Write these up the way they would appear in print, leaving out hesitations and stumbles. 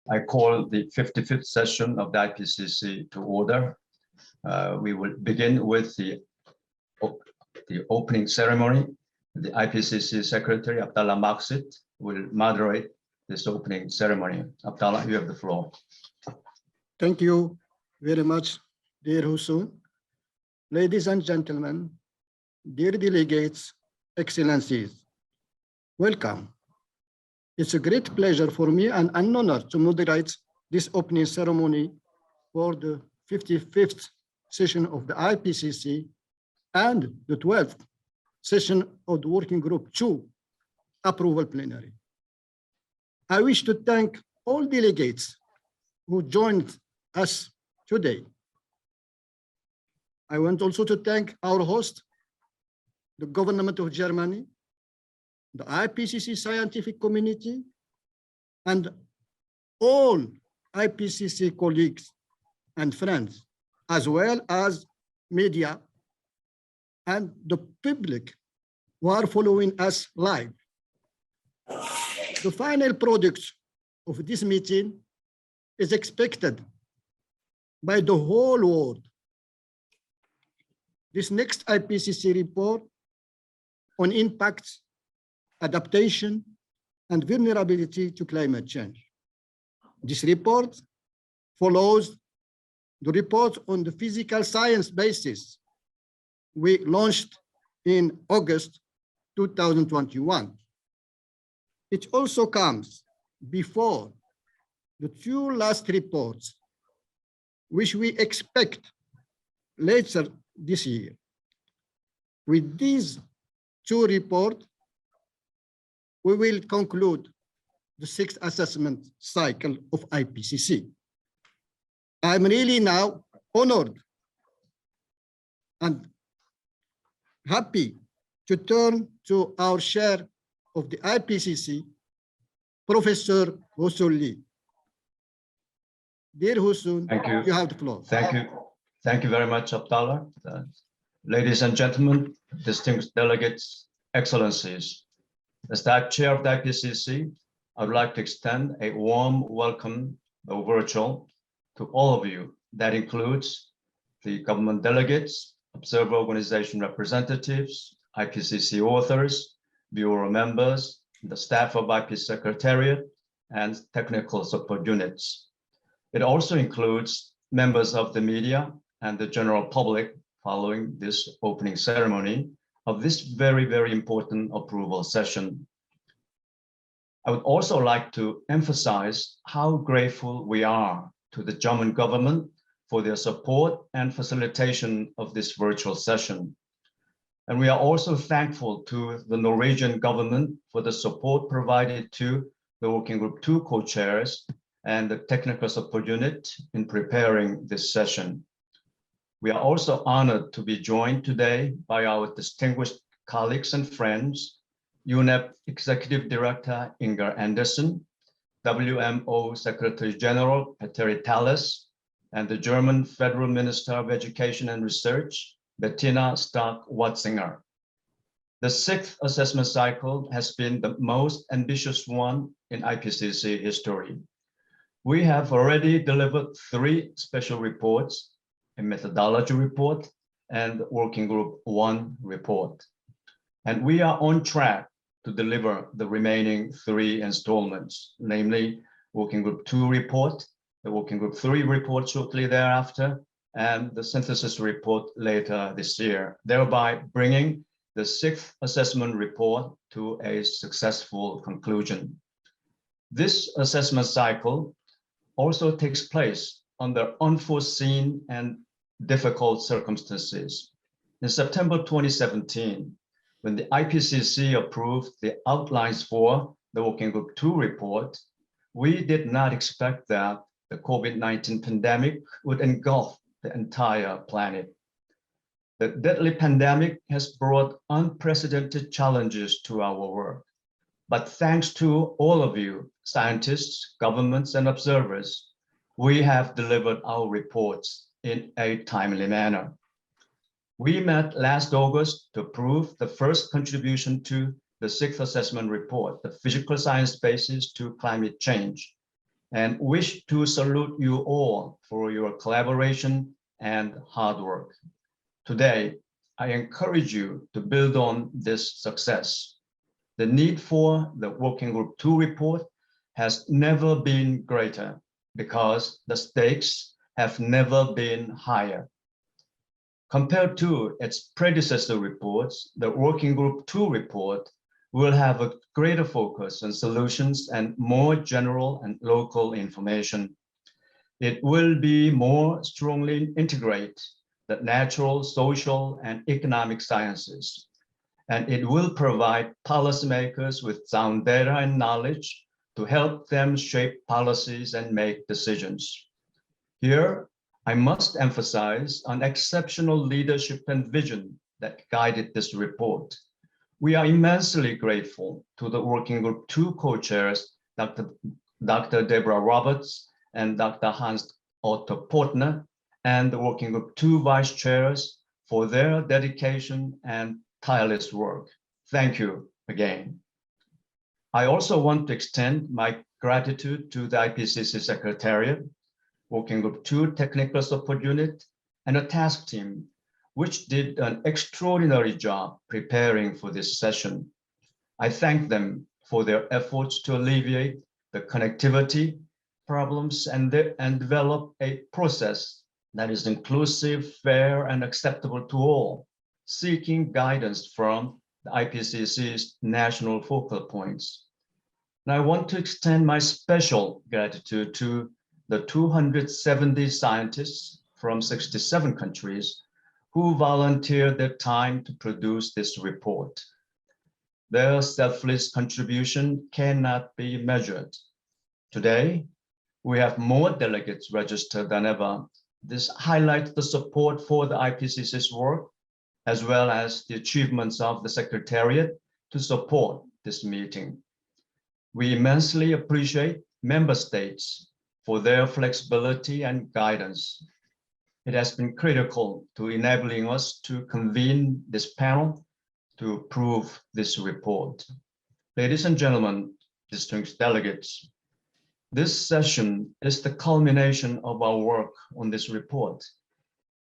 I call the 55th session of the IPCC to order. We will begin with the opening ceremony. The IPCC Secretary, Abdallah Maqsid, will moderate this opening ceremony. Abdallah, you have the floor. Thank you very much, dear Hussein. Ladies and gentlemen, dear delegates, excellencies, welcome. It's a great pleasure for me and an honor to moderate this opening ceremony for the 55th session of the IPCC and the 12th session of the Working Group 2 Approval Plenary. I wish to thank all delegates who joined us today. I want also to thank our host, the government of Germany, the IPCC scientific community, and all IPCC colleagues and friends, as well as media and the public who are following us live. The final product of this meeting is expected by the whole world. This next IPCC report on impacts, adaptation, and vulnerability to climate change. This report follows the report on the physical science basis we launched in August 2021. It also comes before the two last reports, which we expect later this year. With these two reports, we will conclude the sixth assessment cycle of IPCC. I'm really now honored and happy to turn to our chair of the IPCC, Professor Hussein Lee. Dear Hussein, you have the floor. Thank you. Thank you very much, Abdallah. Ladies and gentlemen, distinguished delegates, excellencies, as the chair of the IPCC, I would like to extend a warm welcome, though virtual, to all of you. That includes the government delegates, observer organization representatives, IPCC authors, bureau members, the staff of IPCC Secretariat, and technical support units. It also includes members of the media and the general public following this opening ceremony of this very, very important approval session. I would also like to emphasize how grateful we are to the German government for their support and facilitation of this virtual session. And we are also thankful to the Norwegian government for the support provided to the Working Group 2 co-chairs and the technical support unit in preparing this session. We are also honored to be joined today by our distinguished colleagues and friends, UNEP Executive Director Inger Andersen, WMO Secretary General Petteri Thales, and the German Federal Minister of Education and Research, Bettina Stark-Watzinger. The sixth assessment cycle has been the most ambitious one in IPCC history. We have already delivered 3 special reports, a methodology report, and Working Group 1 report. And we are on track to deliver the remaining 3 installments, namely Working Group 2 report, the Working Group 3 report shortly thereafter, and the synthesis report later this year, thereby bringing the 6th assessment report to a successful conclusion. This assessment cycle also takes place under unforeseen and difficult circumstances. In September 2017, when the IPCC approved the outlines for the Working Group 2 report, we did not expect that the COVID-19 pandemic would engulf the entire planet. The deadly pandemic has brought unprecedented challenges to our work. But thanks to all of you, scientists, governments, and observers, we have delivered our reports in a timely manner. We met last August to approve the first contribution to the 6th assessment report, the physical science basis to climate change. and wish to salute you all for your collaboration and hard work. Today, I encourage you to build on this success. The need for the Working Group 2 report has never been greater because the stakes have never been higher. Compared to its predecessor reports, the Working Group 2 report will have a greater focus on solutions and more general and local information. It will be more strongly integrate the natural, social, and economic sciences, and it will provide policymakers with sound data and knowledge to help them shape policies and make decisions. Here, I must emphasize an exceptional leadership and vision that guided this report. We are immensely grateful to the Working Group 2 co-chairs, Dr. Deborah Roberts and Dr. Hans Otto Portner, and the Working Group 2 vice chairs for their dedication and tireless work. Thank you again. I also want to extend my gratitude to the IPCC Secretariat, Working Group 2 Technical Support Unit, and a task team, which did an extraordinary job preparing for this session. I thank them for their efforts to alleviate the connectivity problems and develop a process that is inclusive, fair, and acceptable to all, seeking guidance from the IPCC's national focal points. And I want to extend my special gratitude to the 270 scientists from 67 countries who volunteered their time to produce this report. Their selfless contribution cannot be measured. Today, we have more delegates registered than ever. This highlights the support for the IPCC's work, as well as the achievements of the Secretariat to support this meeting. We immensely appreciate member states for their flexibility and guidance. It has been critical to enabling us to convene this panel to approve this report. Ladies and gentlemen, distinguished delegates, this session is the culmination of our work on this report.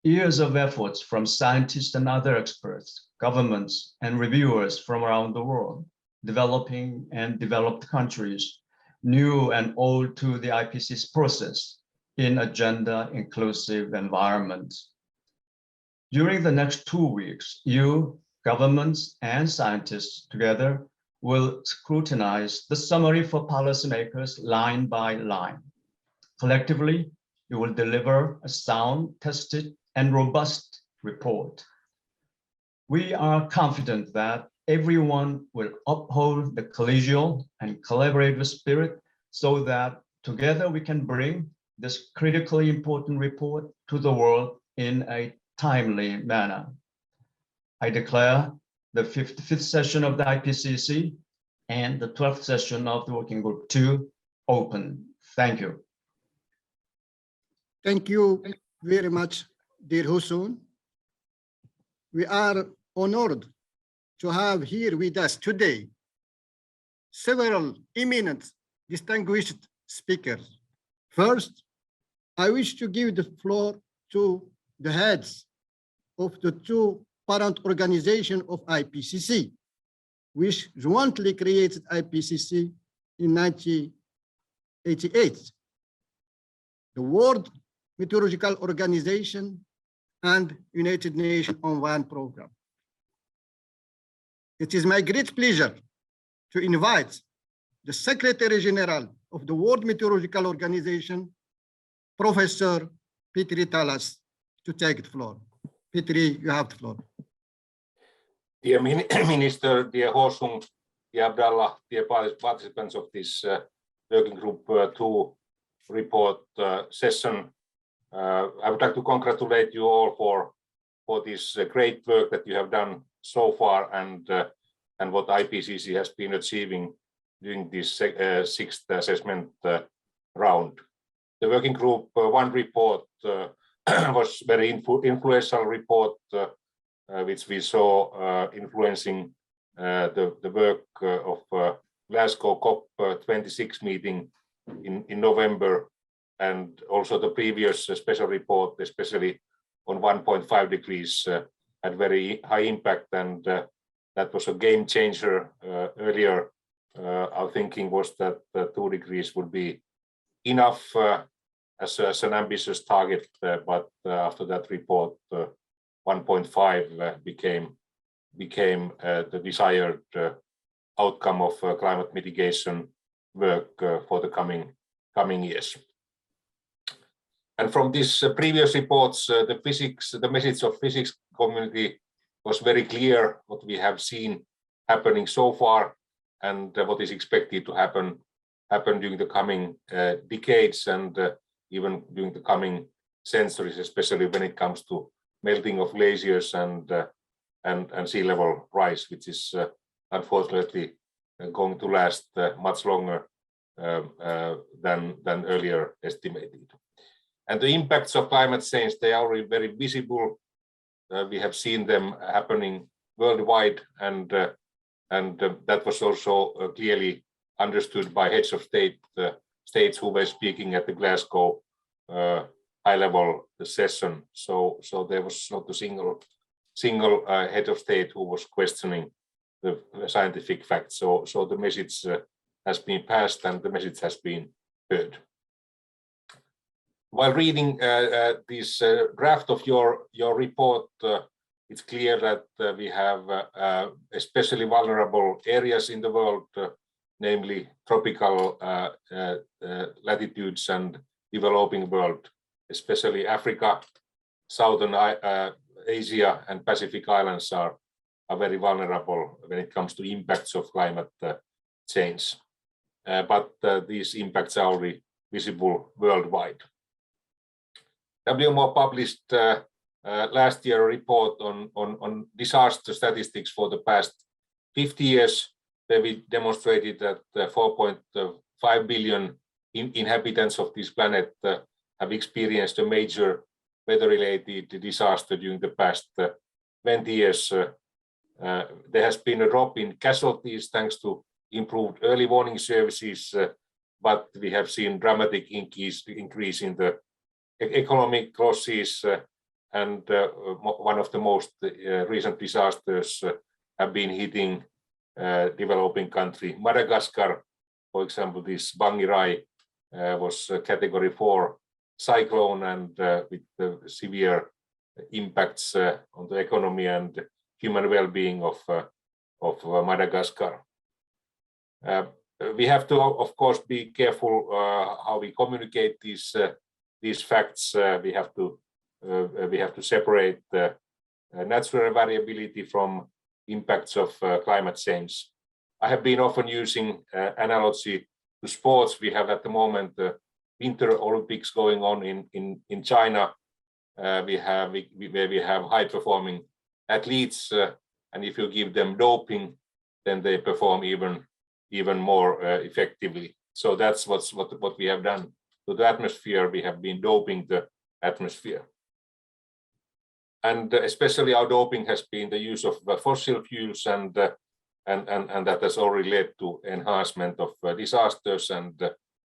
Years of efforts from scientists and other experts, governments, and reviewers from around the world, developing and developed countries, new and old, to the IPCC process in a gender-inclusive environment. During the next 2 weeks, you, governments, and scientists together will scrutinize the summary for policymakers line by line. Collectively, you will deliver a sound, tested, and robust report. We are confident that everyone will uphold the collegial and collaborative spirit so that together we can bring this critically important report to the world in a timely manner. I declare the 55th session of the IPCC and the 12th session of the Working Group 2 open. Thank you. Thank you very much, dear Hussein. We are honored to have here with us today several eminent, distinguished speakers. First, I wish to give the floor to the heads of the two parent organizations of IPCC, which jointly created IPCC in 1988, the World Meteorological Organization and United Nations Environment Program. It is my great pleasure to invite the Secretary General of the World Meteorological Organization, Professor Petri Talas, to take the floor. Petri, you have the floor. Dear Minister, dear Hosung, dear Abdallah, dear participants of this Working Group 2 report session, I would like to congratulate you all for this great work that you have done so far and what IPCC has been achieving during this sixth assessment round. The Working Group 1 report was a very influential report, which we saw influencing the work of Glasgow COP26 meeting in November, and also the previous special report, especially on 1.5 degrees, had very high impact, and that was a game changer. Earlier, our thinking was that 2 degrees would be enough as an ambitious target, but after that report, 1.5 became the desired outcome of climate mitigation work for the coming years. And from these previous reports, the message of physics community was very clear. What we have seen happening so far, and what is expected to happen during the coming decades, and even during the coming centuries, especially when it comes to melting of glaciers and sea level rise, which is unfortunately going to last much longer than earlier estimated. And the impacts of climate change, they are already very visible. We have seen them happening worldwide, and that was also clearly understood by heads of states who were speaking at the Glasgow high-level session. So there was not a single head of state who was questioning the scientific facts. So the message has been passed, and the message has been heard. While reading this draft of your report, it's clear that we have especially vulnerable areas in the world, namely tropical latitudes and developing world, especially Africa, Southern Asia, and Pacific Islands are very vulnerable when it comes to impacts of climate change. But these impacts are already visible worldwide. WMO published last year a report on disaster statistics for the past 50 years, where we demonstrated that 4.5 billion inhabitants of this planet have experienced a major weather-related disaster during the past 20 years. There has been a drop in casualties thanks to improved early warning services, but we have seen dramatic increase in the economic losses, and one of the most recent disasters have been hitting developing country Madagascar. For example, this Bangirai was a Category 4 cyclone, and with severe impacts on the economy and human well-being of Madagascar. We have to, of course, be careful how we communicate these facts. We have to separate natural variability from impacts of climate change. I have been often using analogy to sports. We have at the moment the Winter Olympics going on in China. Where we have high-performing athletes, and if you give them doping, then they perform even more effectively. So that's what we have done to the atmosphere. We have been doping the atmosphere, and especially our doping has been the use of fossil fuels, and that has already led to enhancement of disasters, and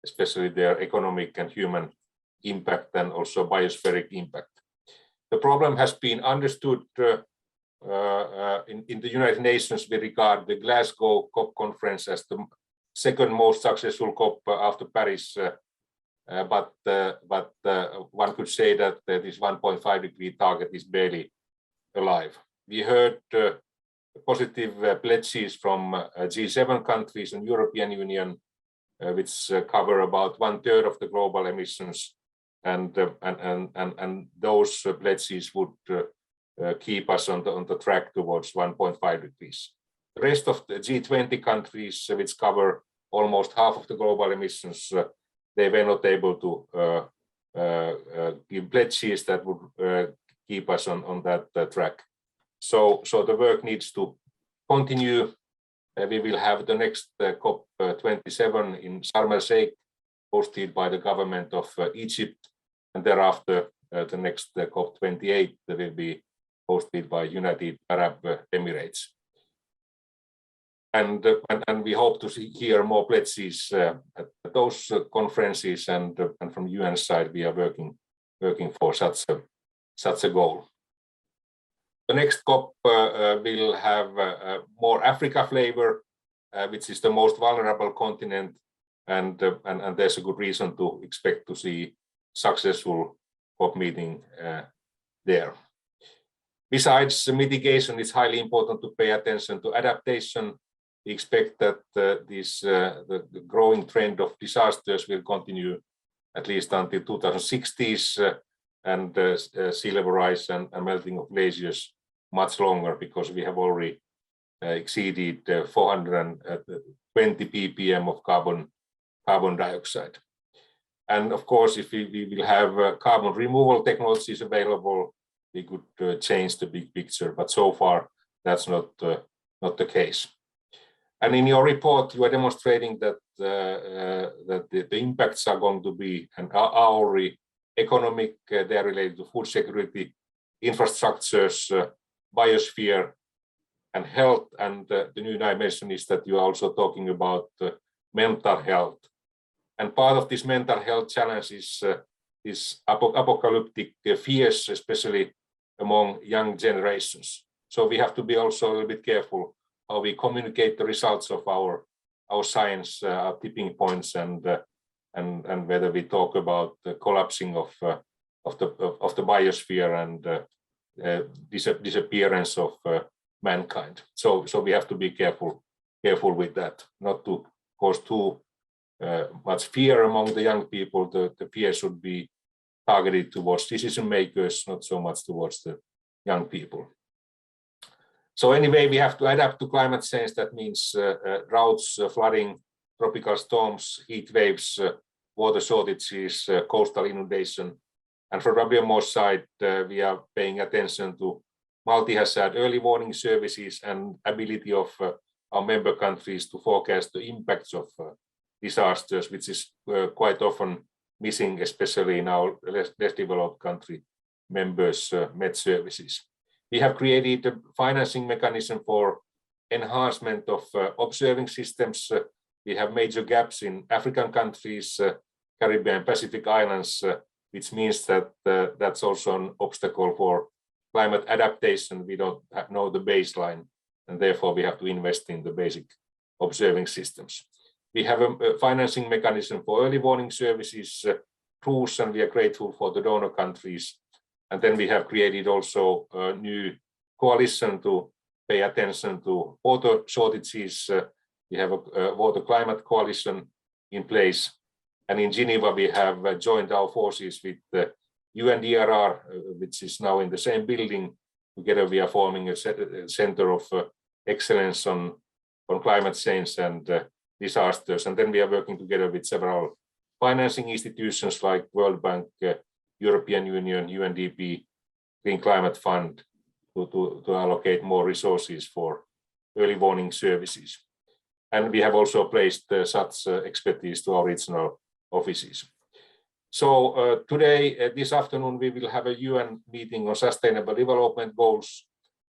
especially their economic and human impact, and also biospheric impact. The problem has been understood in the United Nations. We regard the Glasgow COP conference as the second most successful COP after Paris, but one could say that this 1.5 degree target is barely alive. We heard positive pledges from G7 countries and European Union, which cover about 1/3 of the global emissions, and those pledges would keep us on the track towards 1.5 degrees. The rest of the G20 countries, which cover almost half of the global emissions, they were not able to give pledges that would keep us on that track. So the work needs to continue. We will have the next COP27 in Sharm el-Sheikh, hosted by the government of Egypt, and thereafter the next COP28 will be hosted by United Arab Emirates. And we hope to hear more pledges at those conferences, and from UN side we are working for such a goal. The next COP will have more Africa flavor, which is the most vulnerable continent, and there's a good reason to expect to see successful COP meeting there. Besides mitigation, it's highly important to pay attention to adaptation. We expect that the growing trend of disasters will continue at least until 2060s, and sea level rise and melting of glaciers much longer, because we have already exceeded 420 ppm of carbon dioxide. And of course, if we will have carbon removal technologies available, we could change the big picture, but so far that's not the case. And in your report, you are demonstrating that the impacts are going to be and are already economic. They are related to food security, infrastructures, biosphere, and health. And the new dimension is that you are also talking about mental health. And part of this mental health challenge is apocalyptic fears, especially among young generations. So we have to be also a little bit careful how we communicate the results of our science, our tipping points, and whether we talk about the collapsing of the biosphere and disappearance of mankind. So we have to be careful with that, not to cause too much fear among the young people. The fear should be targeted towards decision makers, not so much towards the young people. So anyway, we have to adapt to climate change. That means droughts, flooding, tropical storms, heat waves, water shortages, coastal inundation. And from WMO side, we are paying attention to multi-hazard early warning services and ability of our member countries to forecast the impacts of disasters, which is quite often missing, especially in our less developed country members' Met services. We have created a financing mechanism for enhancement of observing systems. We have major gaps in African countries, Caribbean, Pacific islands, which means that that's also an obstacle for climate adaptation. We don't know the baseline, and therefore we have to invest in the basic observing systems. We have a financing mechanism for early warning services, crews, and we are grateful for the donor countries. And then we have created also a new coalition to pay attention to water shortages. We have a water climate coalition in place. And in Geneva, we have joined our forces with the UNDRR, which is now in the same building. Together, we are forming a center of excellence on climate change and disasters. And then we are working together with several financing institutions like World Bank, European Union, UNDP, Green Climate Fund, to allocate more resources for early warning services. And we have also placed such expertise to our regional offices. So today, this afternoon, we will have a UN meeting on Sustainable Development Goals,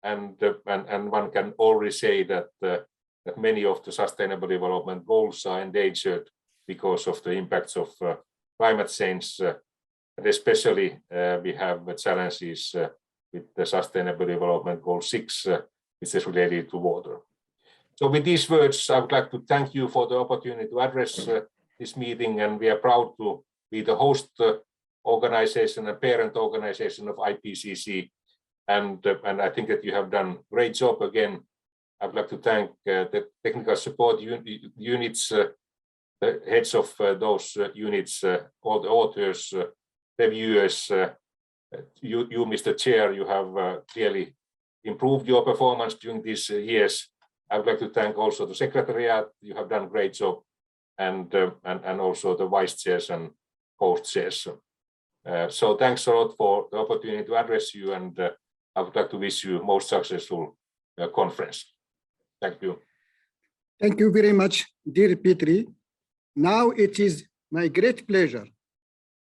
and one can already say that that many of the Sustainable Development Goals are endangered because of the impacts of climate change. And especially, we have challenges with the Sustainable Development Goal 6, which is related to water. So with these words, I would like to thank you for the opportunity to address this meeting, and we are proud to be the host organization and parent organization of IPCC. And I think that you have done a great job again. I would like to thank the technical support units, the heads of those units, all the authors, reviewers. You, Mr. Chair, you have clearly improved your performance during these years. I would like to thank also the Secretariat. You have done a great job, and also the vice chairs and host chairs. So thanks a lot for the opportunity to address you, and I would like to wish you most successful conference. Thank you. Thank you very much, dear Petri. Now it is my great pleasure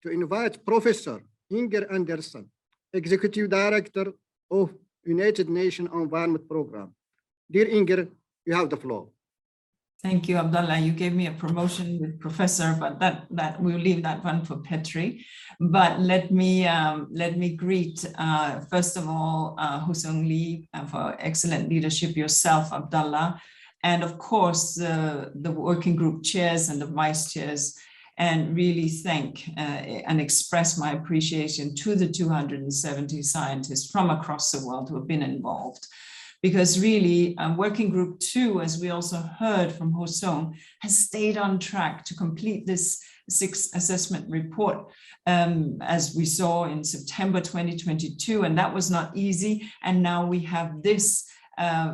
to invite Professor Inger Andersen, Executive Director of United Nations Environment Programme. Dear Inger, you have the floor. Thank you, Abdallah. You gave me a promotion with professor, but that we'll leave that one for Petri. But let me greet first of all Hoo-Seung Lee for excellent leadership, yourself, Abdallah, and of course the working group chairs and the vice chairs, and really thank and express my appreciation to the 270 scientists from across the world who have been involved. Because really, Working Group 2, as we also heard from Hoo-Seung, has stayed on track to complete this 6th assessment report, as we saw in September 2022, and that was not easy. And now we have this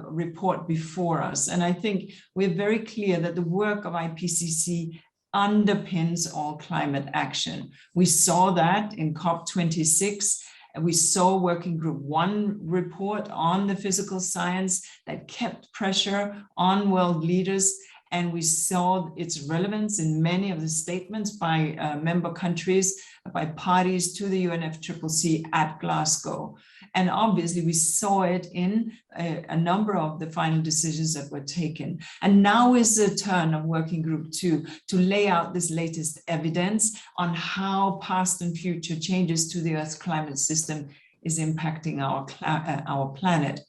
report before us. And I think we're very clear that the work of IPCC underpins all climate action. We saw that in COP26. We saw Working Group 1 report on the physical science that kept pressure on world leaders, and we saw its relevance in many of the statements by member countries, by parties to the UNFCCC at Glasgow. And obviously we saw it in a number of the final decisions that were taken. And now is the turn of Working Group 2 to lay out this latest evidence on how past and future changes to the Earth's climate system is impacting our planet.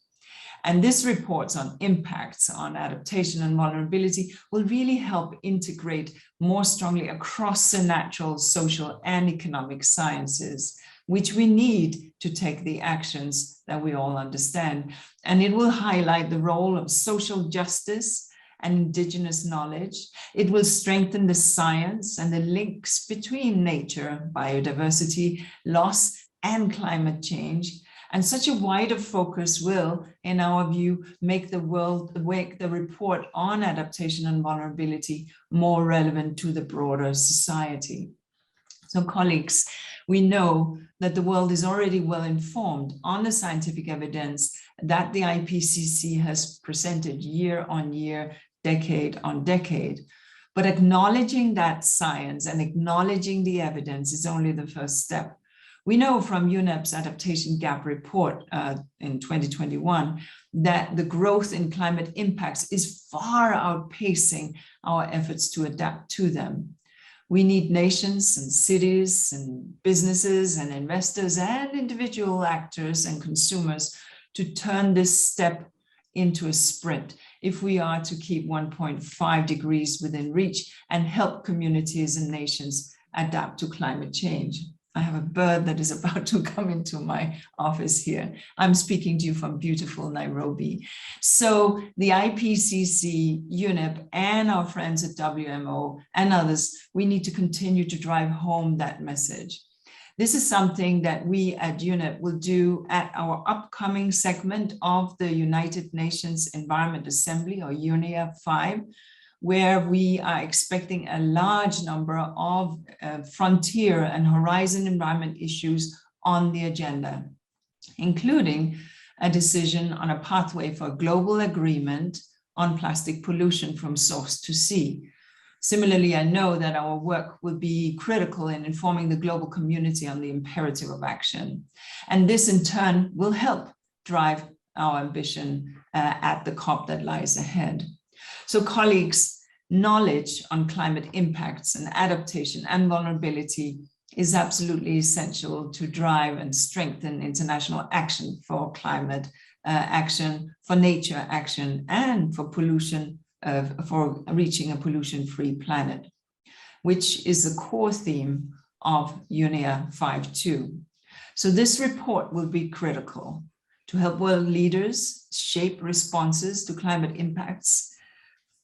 And this reports on impacts on adaptation and vulnerability will really help integrate more strongly across the natural, social, and economic sciences, which we need to take the actions that we all understand. And it will highlight the role of social justice and indigenous knowledge. It will strengthen the science and the links between nature, biodiversity, loss, and climate change. And such a wider focus will, in our view, make the report on adaptation and vulnerability more relevant to the broader society. So colleagues, we know that the world is already well informed on the scientific evidence that the IPCC has presented year on year, decade on decade. But acknowledging that science and acknowledging the evidence is only the first step. We know from UNEP's adaptation gap report in 2021 that the growth in climate impacts is far outpacing our efforts to adapt to them. We need nations and cities and businesses and investors and individual actors and consumers to turn this step into a sprint if we are to keep 1.5 degrees within reach and help communities and nations adapt to climate change. I have a bird that is about to come into my office here. I'm speaking to you from beautiful Nairobi. So the IPCC, UNEP, and our friends at WMO and others, we need to continue to drive home that message. This is something that we at UNEP will do at our upcoming segment of the United Nations Environment Assembly, or UNEA 5, where we are expecting a large number of frontier and horizon environment issues on the agenda, including a decision on a pathway for global agreement on plastic pollution from source to sea. Similarly, I know that our work will be critical in informing the global community on the imperative of action. And this in turn will help drive our ambition at the COP that lies ahead. So colleagues, knowledge on climate impacts and adaptation and vulnerability is absolutely essential to drive and strengthen international action for climate action, for nature action, and for pollution, for reaching a pollution-free planet, which is the core theme of UNEA 5.2. So this report will be critical to help world leaders shape responses to climate impacts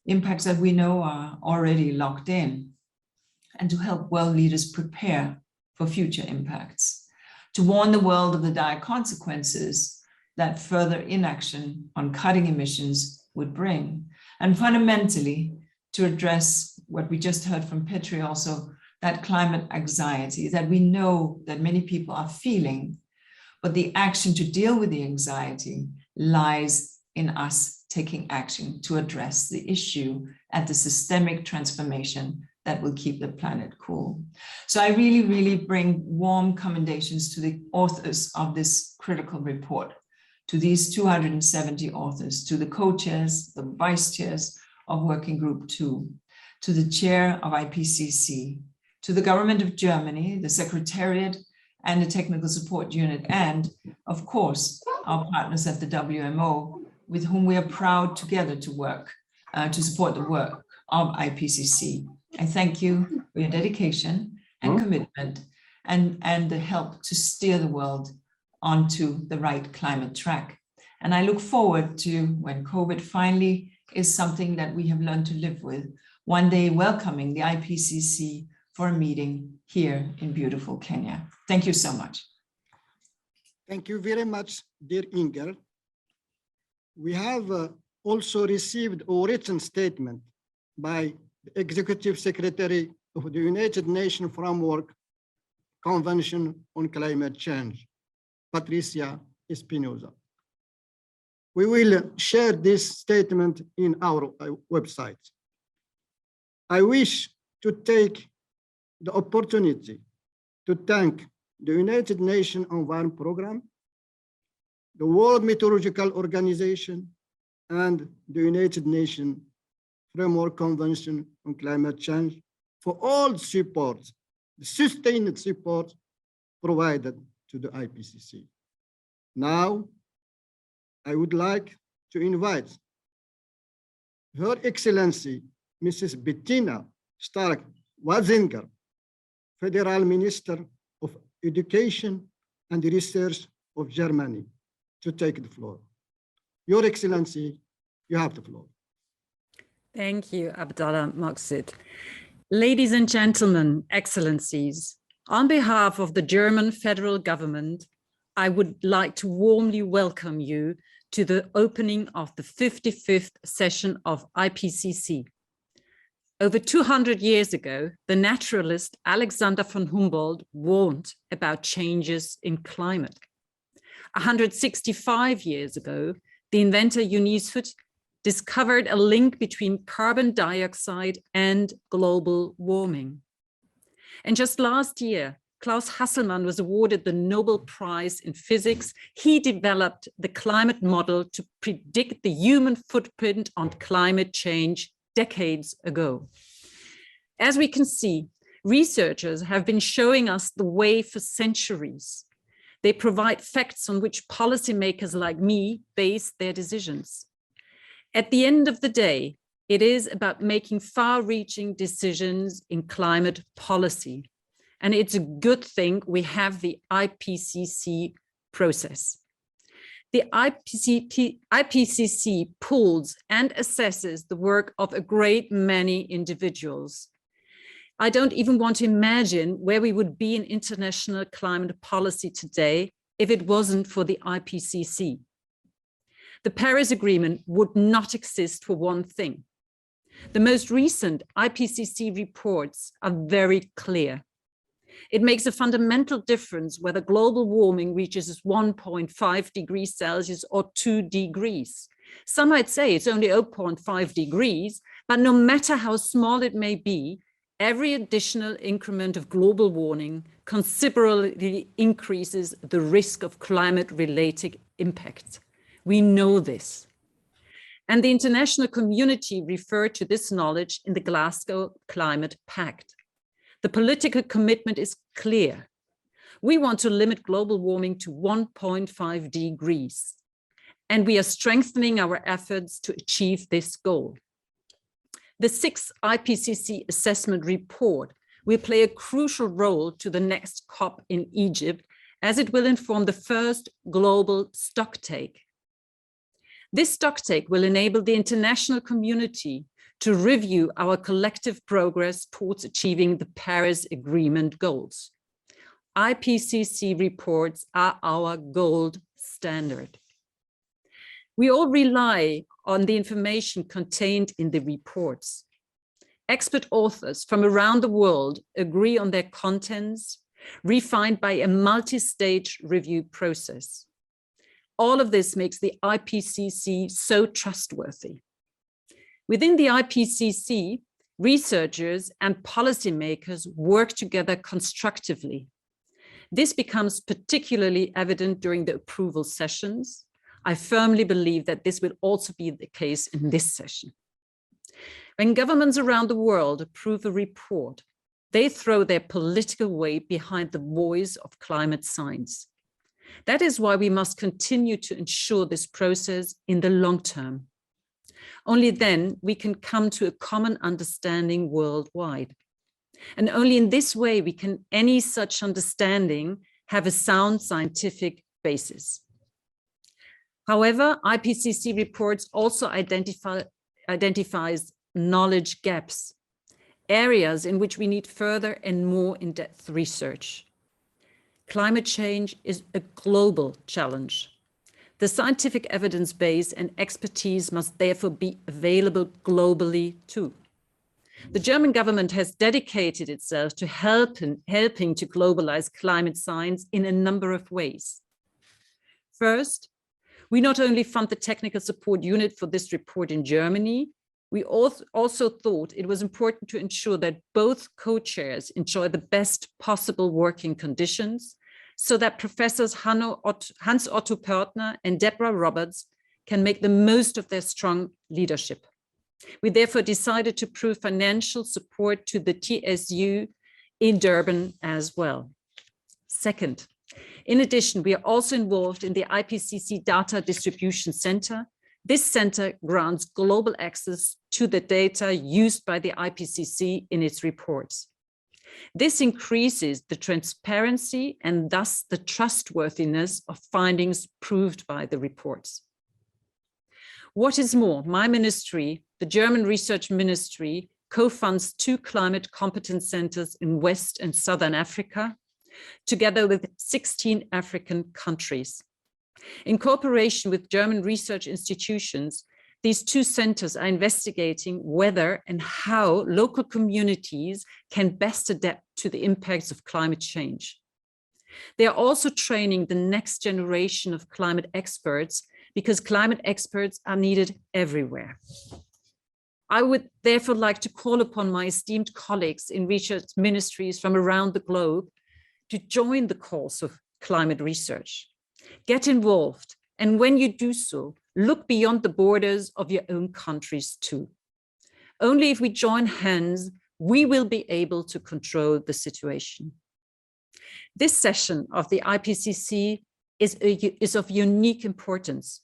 that we know are already locked in, and to help world leaders prepare for future impacts, to warn the world of the dire consequences that further inaction on cutting emissions would bring, and fundamentally to address what we just heard from Petri also, that climate anxiety that we know that many people are feeling, but the action to deal with the anxiety lies in us taking action to address the issue at the systemic transformation that will keep the planet cool. So I really bring warm commendations to the authors of this critical report, to these 270 authors, to the co-chairs, the vice chairs, of Working Group 2, to the chair of IPCC, to the government of Germany, the Secretariat, and the Technical Support Unit, and of course, our partners at the WMO, with whom we are proud together to work, to support the work of IPCC. I thank you for your dedication and commitment and the help to steer the world onto the right climate track. And I look forward to when COVID finally is something that we have learned to live with, one day welcoming the IPCC for a meeting here in beautiful Kenya. Thank you so much. Thank you very much, dear Inger. We have also received a written statement by the Executive Secretary of the United Nations Framework Convention on Climate Change, Patricia Espinosa. We will share this statement in our website. I wish to take the opportunity to thank the United Nations Environment Programme, the World Meteorological Organization, and the United Nations Framework Convention on Climate Change for all support, the sustained support provided to the IPCC. Now, I would like to invite Her Excellency, Mrs. Bettina Stark-Watzinger, Federal Minister of Education and Research of Germany, to take the floor. Your Excellency, you have the floor. Thank you, Abdallah Maqsid. Ladies and gentlemen, Excellencies, on behalf of the German federal government, I would like to warmly welcome you to the opening of the 55th session of IPCC. Over 200 years ago, the naturalist Alexander von Humboldt warned about changes in climate. 165 years ago, the inventor Eunice Hutt discovered a link between carbon dioxide and global warming. And just last year, Klaus Hasselmann was awarded the Nobel Prize in Physics. He developed the climate model to predict the human footprint on climate change decades ago. As we can see, researchers have been showing us the way for centuries. They provide facts on which policymakers like me base their decisions. At the end of the day, it is about making far-reaching decisions in climate policy. And it's a good thing we have the IPCC process. The IPCC pools and assesses the work of a great many individuals. I don't even want to imagine where we would be in international climate policy today if it wasn't for the IPCC. The Paris Agreement would not exist for one thing. The most recent IPCC reports are very clear. It makes a fundamental difference whether global warming reaches 1.5 degrees Celsius or 2 degrees. Some might say it's only 0.5 degrees, but no matter how small it may be, every additional increment of global warming considerably increases the risk of climate-related impacts. We know this. And the international community referred to this knowledge in the Glasgow Climate Pact. The political commitment is clear. We want to limit global warming to 1.5 degrees, and we are strengthening our efforts to achieve this goal. The 6th IPCC assessment report will play a crucial role to the next COP in Egypt, as it will inform the first global stocktake. This stocktake will enable the international community to review our collective progress towards achieving the Paris Agreement goals. IPCC reports are our gold standard. We all rely on the information contained in the reports. Expert authors from around the world agree on their contents, refined by a multi-stage review process. All of this makes the IPCC so trustworthy. Within the IPCC, researchers and policymakers work together constructively. This becomes particularly evident during the approval sessions. I firmly believe that this will also be the case in this session. When governments around the world approve a report, they throw their political weight behind the voice of climate science. That is why we must continue to ensure this process in the long term. Only then we can come to a common understanding worldwide. And only in this way we can any such understanding have a sound scientific basis. However, IPCC reports also identifies knowledge gaps, areas in which we need further and more in-depth research. Climate change is a global challenge. The scientific evidence base and expertise must therefore be available globally too. The German government has dedicated itself to helping to globalize climate science in a number of ways. First, we not only fund the technical support unit for this report in Germany, we also thought it was important to ensure that both co-chairs enjoy the best possible working conditions so that Professors Hans Otto Pörtner and Deborah Roberts can make the most of their strong leadership. We therefore decided to prove financial support to the TSU in Durban as well. Second, in addition, we are also involved in the IPCC Data Distribution Center. This center grants global access to the data used by the IPCC in its reports. This increases the transparency and thus the trustworthiness of findings proved by the reports. What is more, my ministry, the German Research Ministry, co-funds 2 climate competence centers in West and Southern Africa, together with 16 African countries. In cooperation with German research institutions, these 2 centers are investigating whether and how local communities can best adapt to the impacts of climate change. They are also training the next generation of climate experts because climate experts are needed everywhere. I would therefore like to call upon my esteemed colleagues in research ministries from around the globe to join the cause of climate research. Get involved, and when you do so, look beyond the borders of your own countries too. Only if we join hands, we will be able to control the situation. This session of the IPCC is of unique importance.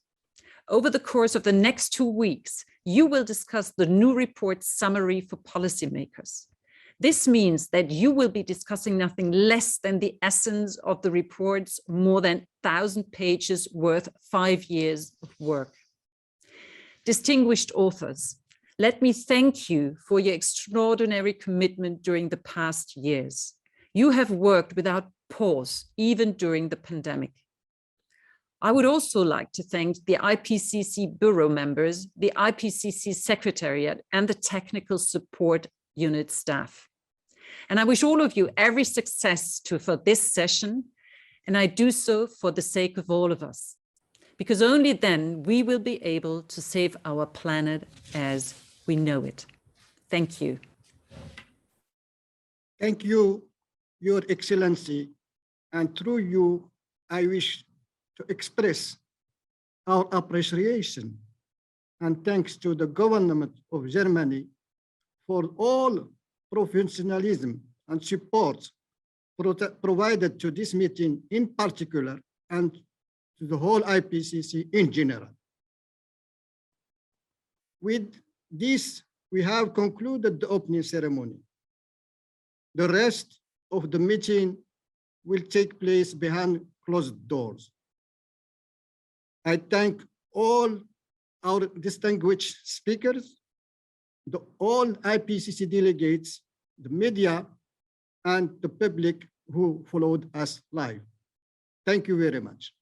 Over the course of the next 2 weeks, you will discuss the new report summary for policymakers. This means that you will be discussing nothing less than the essence of the report's more than 1,000 pages worth 5 years of work. Distinguished authors, let me thank you for your extraordinary commitment during the past years. You have worked without pause, even during the pandemic. I would also like to thank the IPCC Bureau members, the IPCC Secretariat, and the Technical Support Unit staff. And I wish all of you every success for this session, and I do so for the sake of all of us, because only then we will be able to save our planet as we know it. Thank you. Thank you, Your Excellency, and through you, I wish to express our appreciation and thanks to the government of Germany for all professionalism and support provided to this meeting in particular and to the whole IPCC in general. With this, we have concluded the opening ceremony. The rest of the meeting will take place behind closed doors. I thank all our distinguished speakers, all IPCC delegates, the media, and the public who followed us live. Thank you very much.